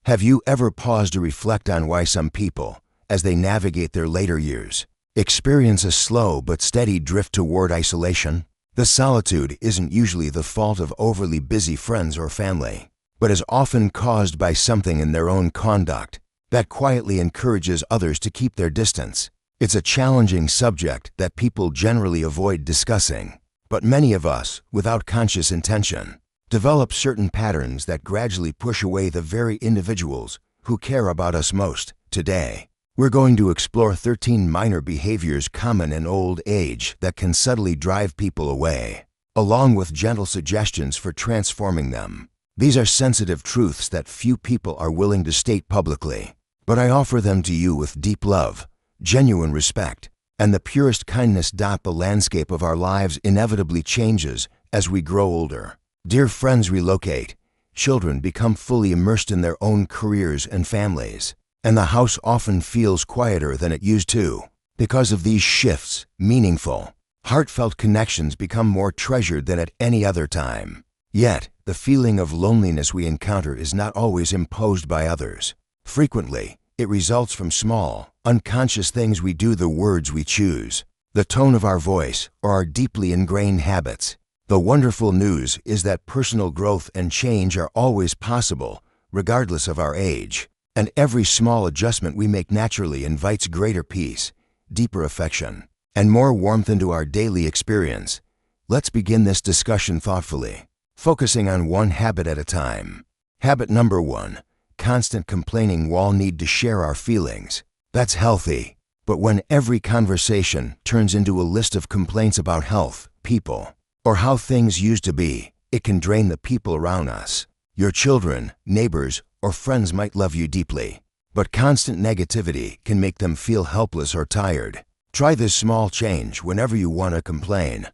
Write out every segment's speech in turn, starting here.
Have you ever paused to reflect on why some people, as they navigate their later years, experience a slow but steady drift toward isolation? The solitude isn't usually the fault of overly busy friends or family, but is often caused by something in their own conduct that quietly encourages others to keep their distance. It's a challenging subject that people generally avoid discussing, but many of us, without conscious intention, develop certain patterns that gradually push away the very individuals who care about us most. Today, we're going to explore 13 minor behaviors common in old age that can subtly drive people away, along with gentle suggestions for transforming them. These are sensitive truths that few people are willing to state publicly, but I offer them to you with deep love, genuine respect, and the purest kindness. The landscape of our lives inevitably changes as we grow older. Dear friends relocate, children become fully immersed in their own careers and families, and the house often feels quieter than it used to. Because of these shifts, meaningful, heartfelt connections become more treasured than at any other time. Yet, the feeling of loneliness we encounter is not always imposed by others. Frequently, it results from small, unconscious things we do, the words we choose, the tone of our voice, or our deeply ingrained habits. The wonderful news is that personal growth and change are always possible, regardless of our age, and every small adjustment we make naturally invites greater peace, deeper affection, and more warmth into our daily experience. Let's begin this discussion thoughtfully, focusing on one habit at a time. Habit number 1. Constant complaining. We all need to share our feelings. That's healthy. But when every conversation turns into a list of complaints about health, people, or how things used to be, it can drain the people around us. Your children, neighbors, or friends might love you deeply, but constant negativity can make them feel helpless or tired. Try this small change whenever you want to complain.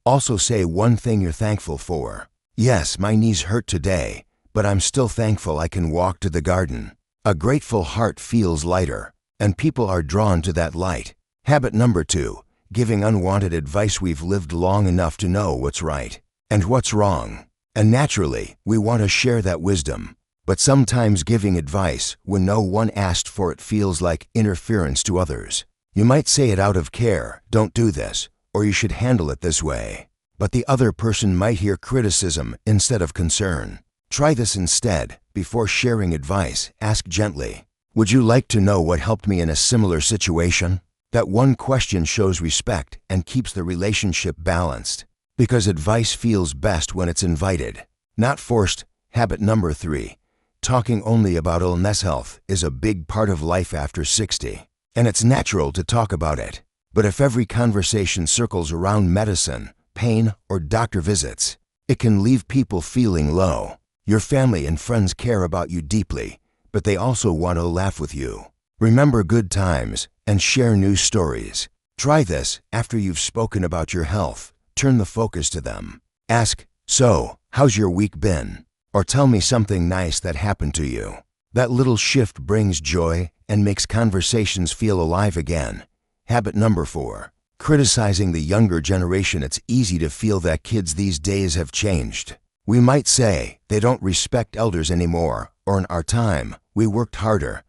Also say one thing you're thankful for. Yes, my knees hurt today, but I'm still thankful I can walk to the garden. A grateful heart feels lighter, and people are drawn to that light. Habit number 2. Giving unwanted advice. We've lived long enough to know what's right and what's wrong, and naturally, we want to share that wisdom. But sometimes giving advice when no one asked for it feels like interference to others. You might say it out of care, don't do this, or you should handle it this way. But the other person might hear criticism instead of concern. Try this instead. Before sharing advice, ask gently, would you like to know what helped me in a similar situation? That one question shows respect and keeps the relationship balanced, because advice feels best when it's invited, not forced. Habit number 3. Talking only about illness. Health is a big part of life after 60, and it's natural to talk about it. But if every conversation circles around medicine, pain, or doctor visits, it can leave people feeling low. Your family and friends care about you deeply, but they also want to laugh with you, remember good times, and share new stories. Try this after you've spoken about your health. Turn the focus to them. Ask, so, how's your week been? Or tell me something nice that happened to you. That little shift brings joy and makes conversations feel alive again. Habit number 4. Criticizing the younger generation. It's easy to feel that kids these days have changed. We might say they don't respect elders anymore, or in our time, we worked harder.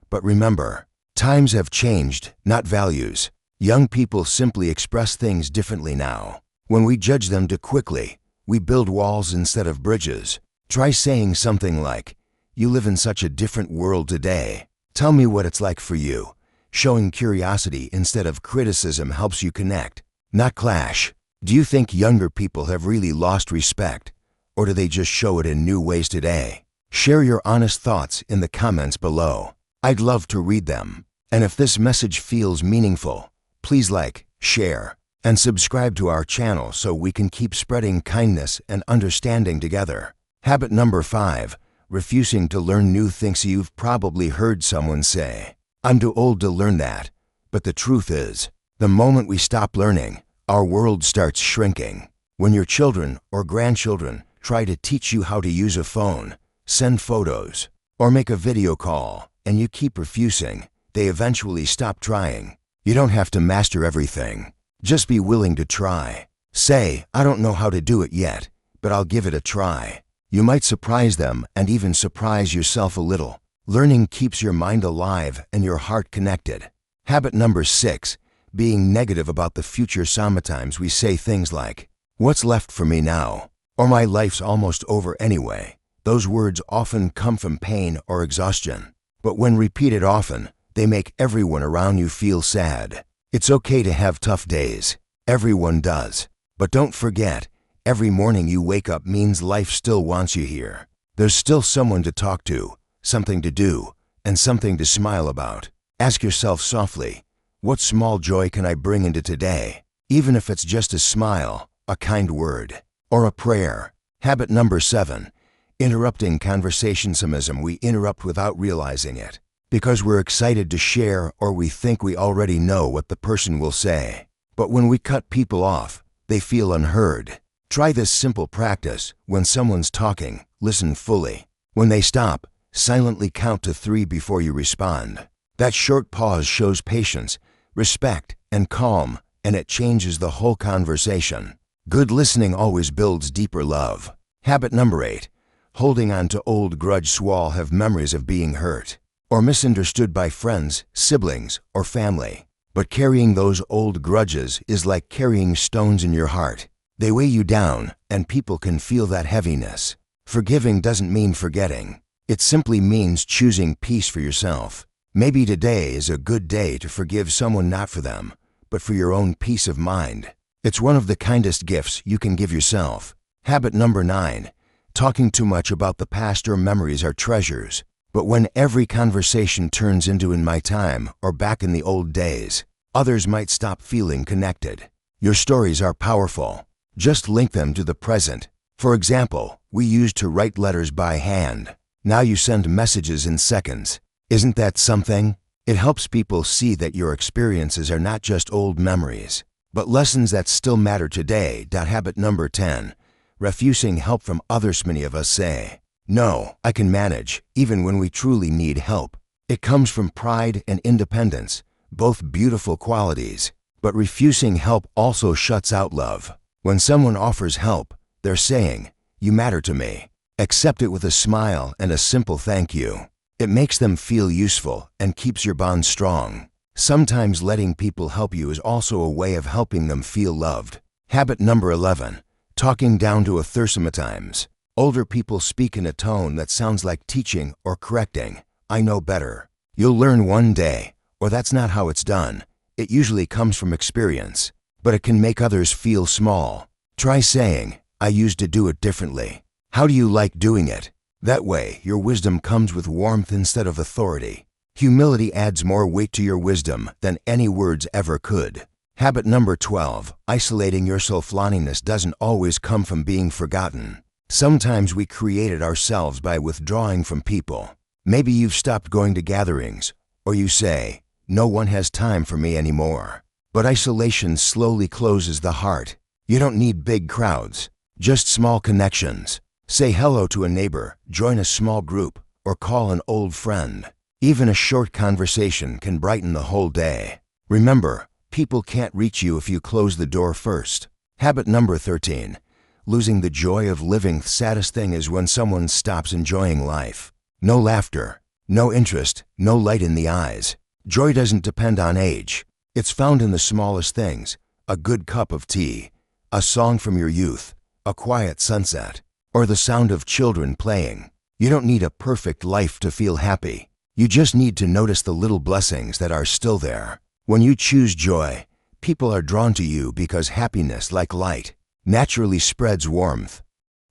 But remember, times have changed, not values. Young people simply express things differently now. When we judge them too quickly, we build walls instead of bridges. Try saying something like, you live in such a different world today. Tell me what it's like for you. Showing curiosity instead of criticism helps you connect, not clash. Do you think younger people have really lost respect, or do they just show it in new ways today? Share your honest thoughts in the comments below. I'd love to read them. And if this message feels meaningful, please like, share, and subscribe to our channel so we can keep spreading kindness and understanding together. Habit number 5. Refusing to learn new things. You've probably heard someone say, I'm too old to learn that. But the truth is, the moment we stop learning, our world starts shrinking. When your children or grandchildren try to teach you how to use a phone, send photos, or make a video call, and you keep refusing, they eventually stop trying. You don't have to master everything. Just be willing to try. Say, I don't know how to do it yet, but I'll give it a try. You might surprise them and even surprise yourself a little. Learning keeps your mind alive and your heart connected. Habit number 6, being negative about the future. Sometimes we say things like, "What's left for me now?" or "My life's almost over anyway." Those words often come from pain or exhaustion, but when repeated often, they make everyone around you feel sad. It's okay to have tough days. Everyone does. But don't forget, every morning you wake up means life still wants you here. There's still someone to talk to, something to do, and something to smile about. Ask yourself softly, what small joy can I bring into today? Even if it's just a smile, a kind word, or a prayer. Habit number 7, interrupting conversation. Sometimes we interrupt without realizing it, because we're excited to share or we think we already know what the person will say. But when we cut people off, they feel unheard. Try this simple practice. When someone's talking, listen fully. When they stop, silently count to 3 before you respond. That short pause shows patience, respect, and calm, and it changes the whole conversation. Good listening always builds deeper love. Habit number 8, holding on to old grudges. We all have memories of being hurt or misunderstood by friends, siblings, or family. But carrying those old grudges is like carrying stones in your heart. They weigh you down, and people can feel that heaviness. Forgiving doesn't mean forgetting. It simply means choosing peace for yourself. Maybe today is a good day to forgive someone, not for them, but for your own peace of mind. It's one of the kindest gifts you can give yourself. Habit number 9, talking too much about the past. Or memories are treasures. But when every conversation turns into "in my time" or "back in the old days," others might stop feeling connected. Your stories are powerful. Just link them to the present. For example, we used to write letters by hand. Now you send messages in seconds. Isn't that something? It helps people see that your experiences are not just old memories, but lessons that still matter today. Habit number 10, refusing help from others. Many of us say, "No, I can manage," even when we truly need help. It comes from pride and independence, both beautiful qualities. But refusing help also shuts out love. When someone offers help, they're saying, "You matter to me." Accept it with a smile and a simple thank you. It makes them feel useful and keeps your bond strong. Sometimes letting people help you is also a way of helping them feel loved. Habit number 11, talking down to others. Sometimes older people speak in a tone that sounds like teaching or correcting. "I know better." "You'll learn one day," or "That's not how it's done." It usually comes from experience, but it can make others feel small. Try saying, "I used to do it differently. How do you like doing it?" That way, your wisdom comes with warmth instead of authority. Humility adds more weight to your wisdom than any words ever could. Habit number 12, isolating yourself. Loneliness doesn't always come from being forgotten. Sometimes we create it ourselves by withdrawing from people. Maybe you've stopped going to gatherings, or you say, "No one has time for me anymore." But isolation slowly closes the heart. You don't need big crowds, just small connections. Say hello to a neighbor, join a small group, or call an old friend. Even a short conversation can brighten the whole day. Remember, people can't reach you if you close the door first. Habit number 13, losing the joy of living. The saddest thing is when someone stops enjoying life. No laughter, no interest, no light in the eyes. Joy doesn't depend on age. It's found in the smallest things: a good cup of tea, a song from your youth, a quiet sunset, or the sound of children playing. You don't need a perfect life to feel happy. You just need to notice the little blessings that are still there. When you choose joy, people are drawn to you because happiness, like light, naturally spreads warmth.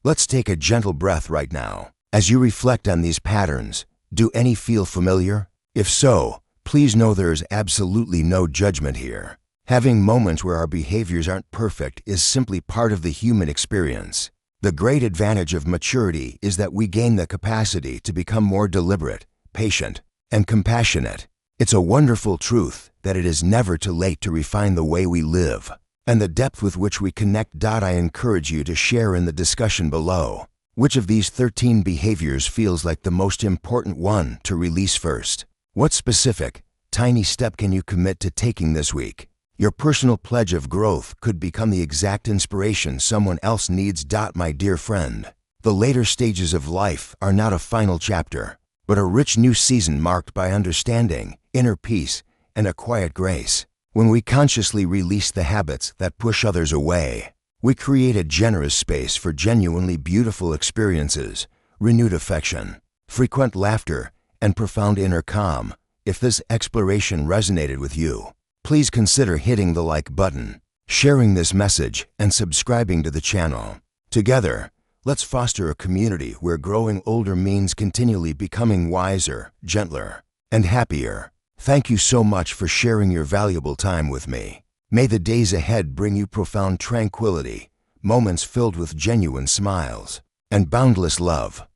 Let's take a gentle breath right now. As you reflect on these patterns, do any feel familiar? If so, please know there is absolutely no judgment here. Having moments where our behaviors aren't perfect is simply part of the human experience. The great advantage of maturity is that we gain the capacity to become more deliberate, patient, and compassionate. It's a wonderful truth that it is never too late to refine the way we live and the depth with which we connect. I encourage you to share in the discussion below. Which of these 13 behaviors feels like the most important one to release first? What specific, tiny step can you commit to taking this week? Your personal pledge of growth could become the exact inspiration someone else needs. My dear friend, the later stages of life are not a final chapter. but a rich new season marked by understanding, inner peace, and a quiet grace. When we consciously release the habits that push others away, we create a generous space for genuinely beautiful experiences, renewed affection, frequent laughter, and profound inner calm. If this exploration resonated with you, please consider hitting the like button, sharing this message, and subscribing to the channel. Together, let's foster a community where growing older means continually becoming wiser, gentler, and happier. Thank you so much for sharing your valuable time with me. May the days ahead bring you profound tranquility, moments filled with genuine smiles, and boundless love.